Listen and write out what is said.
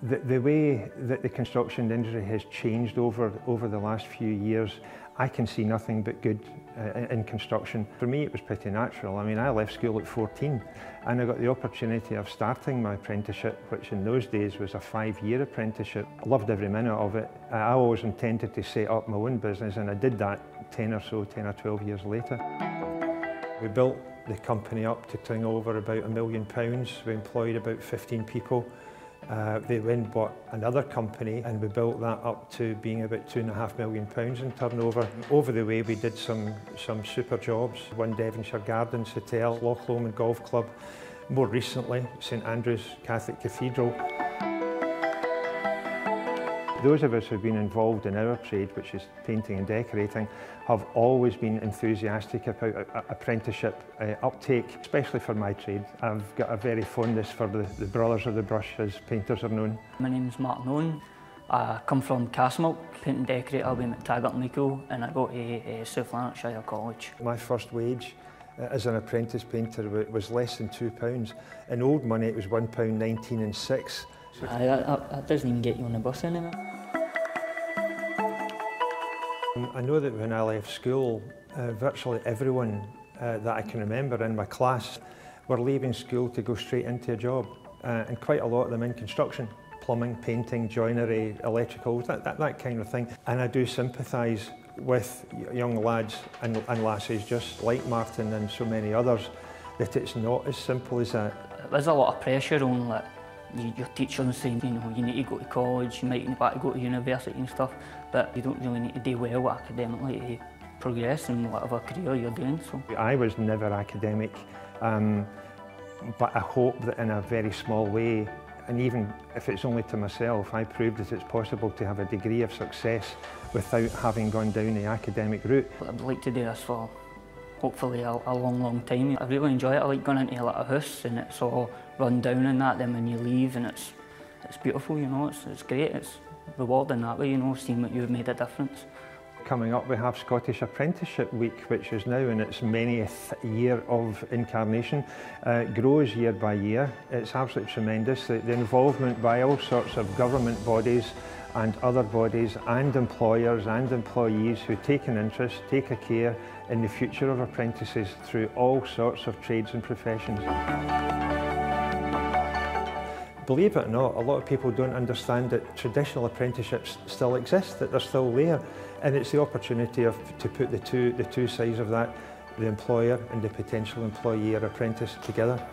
The way that the construction industry has changed over the last few years, I can see nothing but good in construction. For me, it was pretty natural. I mean, I left school at 14 and I got the opportunity of starting my apprenticeship, which in those days was a 5-year apprenticeship. I loved every minute of it. I always intended to set up my own business, and I did that 10 or 12 years later. We built the company up to turn over about £1 million. We employed about 15 people. They then bought another company and we built that up to being about £2.5 million in turnover. Over the way we did some super jobs. One Devonshire Gardens Hotel, Loch Lomond Golf Club. More recently, St Andrew's Catholic Cathedral. Those of us who have been involved in our trade, which is painting and decorating, have always been enthusiastic about apprenticeship uptake, especially for my trade. I've got a very fondness for the brothers of the brush, as painters are known. My name's Martin Owen. I come from Castlemilk, paint and decorator with McTaggart and Leco, and I go to South Lanarkshire College. My first wage as an apprentice painter was less than £2. In old money it was £1.19 and 6. That doesn't even get you on the bus anymore. I know that when I left school, virtually everyone that I can remember in my class were leaving school to go straight into a job, and quite a lot of them in construction, plumbing, painting, joinery, electrical, that kind of thing. And I do sympathise with young lads and lasses just like Martin and so many others, that it's not as simple as that. There's a lot of pressure on your teachers saying, you need to go to college, you might need to go to university and stuff, but you don't really need to do well academically to progress in whatever career you're doing. So I was never academic, but I hope that in a very small way, and even if it's only to myself, I proved that it's possible to have a degree of success without having gone down the academic route. I'd like to do this for hopefully a long time. I really enjoy it. I like going into a house and it's all run down and that, then when you leave and it's beautiful, it's great, it's rewarding that way, seeing that you've made a difference. Coming up we have Scottish Apprenticeship Week, which is now in its 90th year of incarnation. It grows year by year. It's absolutely tremendous. The involvement by all sorts of government bodies and other bodies and employers and employees who take an interest, take a care in the future of apprentices through all sorts of trades and professions. Believe it or not, a lot of people don't understand that traditional apprenticeships still exist, that they're still there, and it's the opportunity to put the two sides of that, the employer and the potential employee or apprentice, together.